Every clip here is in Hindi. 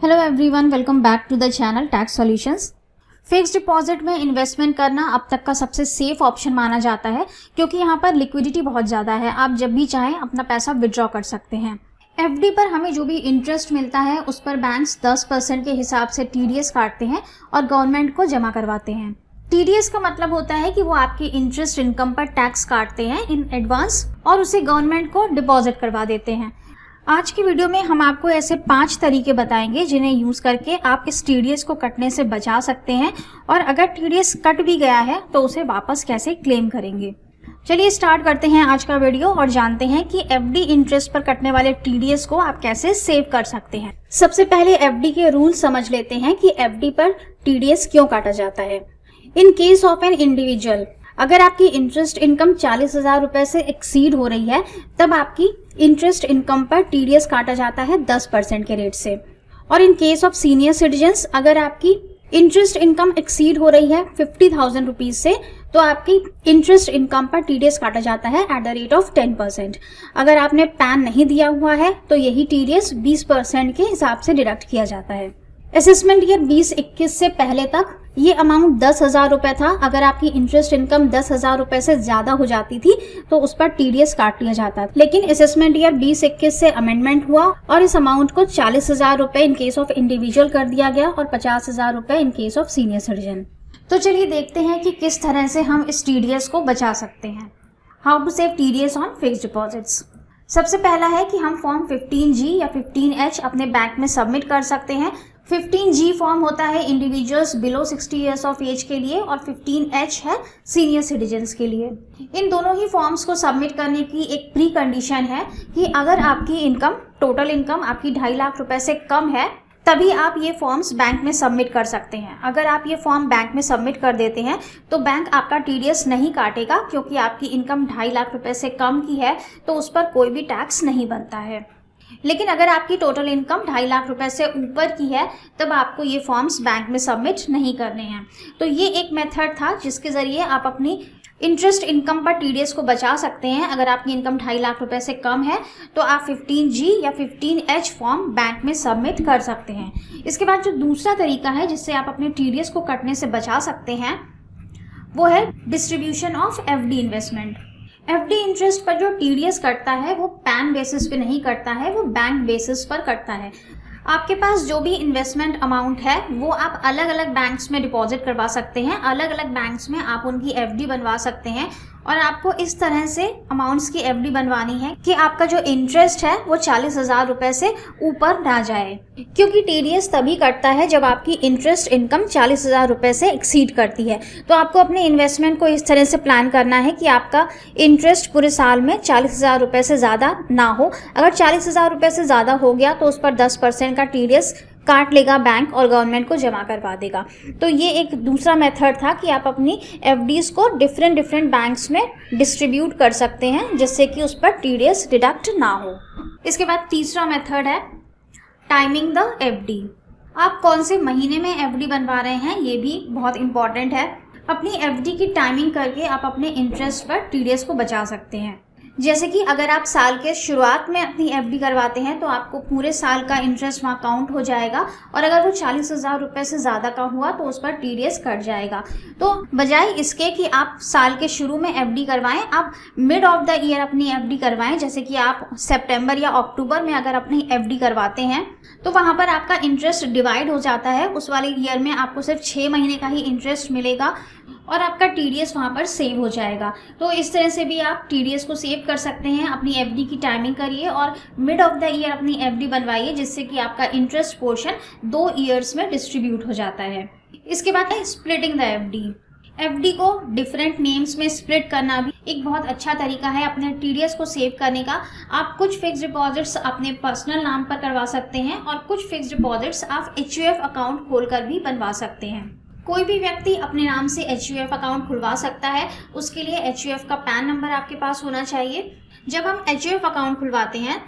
Hello everyone, welcome back to the channel tax solutions. Fixed deposit में इन्वेस्टमेंट करना अब तक का सबसे सेफ ऑप्शन माना जाता है क्योंकि यहाँ पर लिक्विडिटी बहुत ज़्यादा है। आप जब भी चाहें अपना पैसा विड्रॉ कर सकते हैं। एफडी पर हमें जो भी इंटरेस्ट मिलता है उस पर बैंक्स 10% के हिसाब से टीडीएस काटते हैं और गवर्नमेंट को जमा करवाते हैं। टीडीएस का मतलब होता है कि वो आपकी इंटरेस्ट इनकम पर टैक्स काटते हैं इन एडवांस और उसे गवर्नमेंट को डिपॉजिट करवा देते हैं। आज की वीडियो में हम आपको ऐसे 5 तरीके बताएंगे जिन्हें यूज़ करके आप इस टीडीएस को कटने से बचा सकते हैं और अगर टीडीएस कट भी गया है तो उसे वापस कैसे क्लेम करेंगे। चलिए स्टार्ट करते हैं आज का वीडियो और जानते हैं कि एफडी इंटरेस्ट पर कटने वाले टीडीएस को आप कैसे सेव कर सकते हैं। सबसे पहले एफडी के रूल समझ लेते हैं कि एफडी पर टीडीएस क्यों काटा जाता है। In case of an individual, अगर आपकी इंटरेस्ट इनकम 40,000 रुपए से एक्सीड हो रही है तब आपकी इंटरेस्ट इनकम पर टीडीएस काटा जाता है 10% के रेट से। और in case of senior citizens, अगर आपकी इंटरेस्ट इनकम एक्सीड हो रही है 50,000 रुपीज से तो आपकी इंटरेस्ट इनकम पर टीडीएस काटा जाता है एट द रेट ऑफ 10%। अगर आपने पैन नहीं दिया हुआ है तो यही टीडीएस 20% के हिसाब से डिडक्ट किया जाता है। असेसमेंट ईयर 2021 से पहले तक ये अमाउंट 10,000 रुपए था। अगर आपकी इंटरेस्ट इनकम 10,000 रुपए से ज्यादा हो जाती थी तो उस पर टीडीएस काट लिया जाता था। लेकिन असेसमेंट ईयर 2021 से अमेंडमेंट हुआ और इस अमाउंट को 40,000 रुपए इन केस ऑफ इंडिविजुअल कर दिया गया और 50,000 रुपए in case of senior citizen. तो चलिए देखते हैं कि किस तरह से हम इस टीडीएस को बचा सकते हैं। How to save TDS on fixed deposits. सबसे पहला है कि हम फॉर्म 15G या 15H अपने बैंक में सबमिट कर सकते हैं। 15G फॉर्म होता है individuals below 60 years of age के लिए और 15H है सीनियर सिटीजन्स के लिए। इन दोनों ही फॉर्म्स को सबमिट करने की एक प्री कंडीशन है कि अगर आपकी इनकम, टोटल इनकम आपकी 2.5 लाख रुपए से कम है तभी आप ये फॉर्म्स बैंक में सबमिट कर सकते हैं। अगर आप ये फॉर्म बैंक में सबमिट कर देते हैं तो बैंक आपका टीडीएस नहीं काटेगा क्योंकि आपकी इनकम 2.5 लाख रुपए से कम की है तो उस पर कोई भी टैक्स नहीं बनता है। लेकिन अगर आपकी टोटल इनकम 2.5 लाख रुपए से ऊपर की है तब आपको ये फॉर्म्स बैंक में सबमिट नहीं करने हैं। तो ये एक मेथड था जिसके ज़रिए आप अपनी इंटरेस्ट इनकम पर टीडीएस को बचा सकते हैं। अगर आपकी इनकम 2.5 लाख रुपए से कम है तो आप 15G या 15H फॉर्म बैंक में सबमिट कर सकते हैं। इसके बाद जो दूसरा तरीका है जिससे आप अपने टीडीएस को कटने से बचा सकते हैं वो है distribution of FD investment. FD interest पर जो टीडीएस कटता है वो पैन बेसिस पे नहीं कटता है, वो बैंक बेसिस पर कटता है। आपके पास जो भी इन्वेस्टमेंट अमाउंट है वो आप अलग अलग बैंक्स में डिपॉजिट करवा सकते हैं। अलग अलग बैंक्स में आप उनकी एफडी बनवा सकते हैं और आपको इस तरह से अमाउंट्स की एफडी बनवानी है कि आपका जो इंटरेस्ट है वो 40,000 रुपए से ऊपर ना जाए, क्योंकि टीडीएस तभी कटता है जब आपकी इंटरेस्ट इनकम 40,000 रुपए से एक्सीड करती है। तो आपको अपने इन्वेस्टमेंट को इस तरह से प्लान करना है कि आपका इंटरेस्ट पूरे साल में 40,000 रुपए से ज़्यादा ना हो। अगर 40,000 रुपए से ज़्यादा हो गया तो उस पर 10% का टीडीएस काट लेगा बैंक और गवर्नमेंट को जमा करवा देगा। तो ये एक दूसरा मेथड था कि आप अपनी एफडीज को डिफरेंट बैंक्स में डिस्ट्रीब्यूट कर सकते हैं जिससे कि उस पर टीडीएस डिडक्ट ना हो। इसके बाद तीसरा मेथड है टाइमिंग द एफडी। आप कौन से महीने में एफडी बनवा रहे हैं ये भी बहुत इंपॉर्टेंट है। अपनी एफडी की टाइमिंग करके आप अपने इंटरेस्ट पर टीडीएस को बचा सकते हैं। जैसे कि अगर आप साल के शुरुआत में अपनी एफडी करवाते हैं तो आपको पूरे साल का इंटरेस्ट वहाँ काउंट हो जाएगा और अगर वो 40,000 रुपए से ज़्यादा का हुआ तो उस पर टीडीएस कट जाएगा। तो बजाय इसके कि आप साल के शुरू में एफडी करवाएं, आप मिड ऑफ द ईयर अपनी एफडी करवाएं। जैसे कि आप सितंबर या अक्टूबर में अगर अपनी एफडी करवाते हैं तो वहाँ पर आपका इंटरेस्ट डिवाइड हो जाता है। उस वाले ईयर में आपको सिर्फ 6 महीने का ही इंटरेस्ट मिलेगा और आपका टीडीएस वहाँ पर सेव हो जाएगा। तो इस तरह से भी आप टीडीएस को सेव कर सकते हैं। अपनी एफडी की टाइमिंग करिए और मिड ऑफ द ईयर अपनी एफडी बनवाइए जिससे कि आपका इंटरेस्ट पोर्शन 2 ईयर्स में डिस्ट्रीब्यूट हो जाता है। इसके बाद है स्प्लिटिंग द एफडी। एफडी को डिफरेंट नेम्स में स्प्लिट करना भी एक बहुत अच्छा तरीका है अपने टीडीएस को सेव करने का। आप कुछ फिक्स्ड डिपॉजिट्स अपने पर्सनल नाम पर करवा सकते हैं और कुछ फिक्स्ड डिपॉजिट्स आप HUF अकाउंट खोलकर भी बनवा सकते हैं। कोई भी व्यक्ति अपने नाम से HUF अकाउंट खुलवा सकता है। उसके लिए HUF का पैन नंबर आपके पास होना चाहिए। जब हम HUF अकाउंट खुलवाते हैं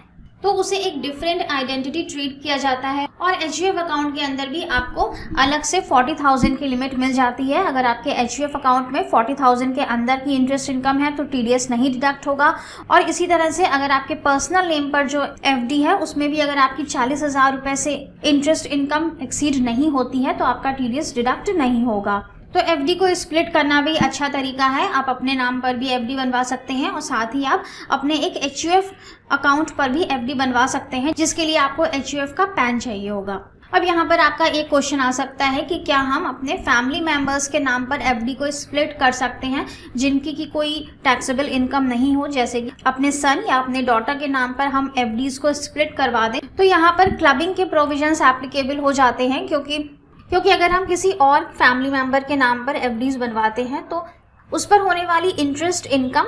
तो उसे एक डिफरेंट आइडेंटिटी ट्रीट किया जाता है। और HUF अकाउंट के अंदर भी आपको अलग से 40,000 की लिमिट मिल जाती है। अगर आपके HUF अकाउंट में 40,000 के अंदर की इंटरेस्ट इनकम है तो TDS नहीं डिडक्ट होगा। और इसी तरह से अगर आपके पर्सनल नेम पर जो FD है उसमें भी अगर आपकी 40,000 रुपए से इंटरेस्ट इनकम एक्सीड नहीं होती है तो आपका TDS डिडक्ट नहीं होगा। तो FD को स्प्लिट करना भी अच्छा तरीका है। आप अपने नाम पर भी FD बनवा सकते हैं और साथ ही आप अपने एक HUF अकाउंट पर भी FD बनवा सकते हैं, जिसके लिए आपको HUF का पैन चाहिए होगा। अब यहाँ पर आपका एक क्वेश्चन आ सकता है कि क्या हम अपने फैमिली मेंबर्स के नाम पर FD को स्प्लिट कर सकते हैं जिनकी की कोई टैक्सेबल इनकम नहीं हो, जैसे कि अपने सन या अपने डॉटर के नाम पर हम FDs को स्प्लिट करवा दें। तो यहाँ पर क्लबिंग के प्रोविजंस एप्लीकेबल हो जाते हैं, क्योंकि अगर हम किसी और फैमिली मेंबर के नाम पर FDs बनवाते हैं तो उस पर होने वाली इंटरेस्ट इनकम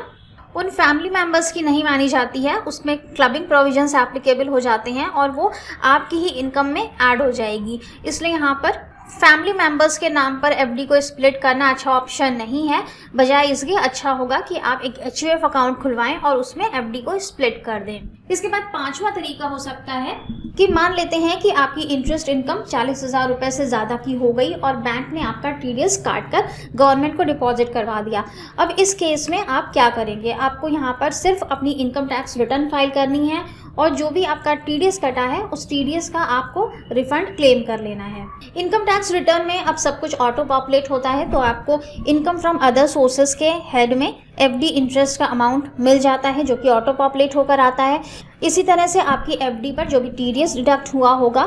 उन फैमिली मेंबर्स की नहीं मानी जाती है। उसमें क्लबिंग प्रोविजंस एप्लीकेबल हो जाते हैं और वो आपकी ही इनकम में ऐड हो जाएगी। इसलिए यहाँ पर फैमिली मेंबर्स के नाम पर FD को स्प्लिट करना अच्छा ऑप्शन नहीं है। बजाय इसके अच्छा होगा कि आप एक HUF अकाउंट खुलवाएं और उसमें FD को स्प्लिट कर दें। इसके बाद पांचवा तरीका हो सकता है कि मान लेते हैं कि आपकी इंटरेस्ट इनकम 40,000 रुपए से ज़्यादा की हो गई और बैंक ने आपका TDS काट कर गवर्नमेंट को डिपॉजिट करवा दिया। अब इस केस में आप क्या करेंगे? आपको यहाँ पर सिर्फ अपनी इनकम टैक्स रिटर्न फाइल करनी है और जो भी आपका TDS कटा है उस TDS का आपको रिफंड क्लेम कर लेना है। इनकम टैक्स रिटर्न में अब सब कुछ ऑटो पॉपुलेट होता है, तो आपको इनकम फ्रॉम अदर सोर्सेज के हेड में FD इंटरेस्ट का अमाउंट मिल जाता है जो कि ऑटो पॉपुलेट होकर आता है। इसी तरह से आपकी FD पर जो भी TDS डिडक्ट हुआ होगा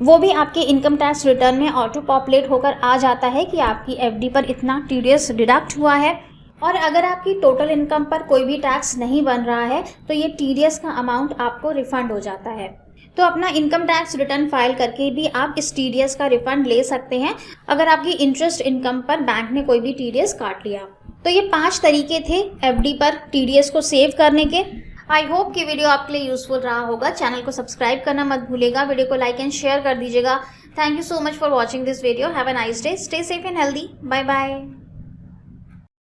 वो भी आपके इनकम टैक्स रिटर्न में ऑटो पॉपुलेट होकर आ जाता है कि आपकी FD पर इतना TDS डिडक्ट हुआ है। और अगर आपकी टोटल इनकम पर कोई भी टैक्स नहीं बन रहा है तो ये TDS का अमाउंट आपको रिफंड हो जाता है। तो अपना इनकम टैक्स रिटर्न फाइल करके भी आप इस TDS का रिफंड ले सकते हैं अगर आपकी इंटरेस्ट इनकम पर बैंक ने कोई भी TDS काट लिया। तो ये 5 तरीके थे FD पर TDS को सेव करने के। आई होप कि वीडियो आपके लिए यूजफुल रहा होगा। चैनल को सब्सक्राइब करना मत भूलिएगा, वीडियो को लाइक एंड शेयर कर दीजिएगा। Thank you so much for watching this video. Have a nice day, stay safe and healthy, bye bye.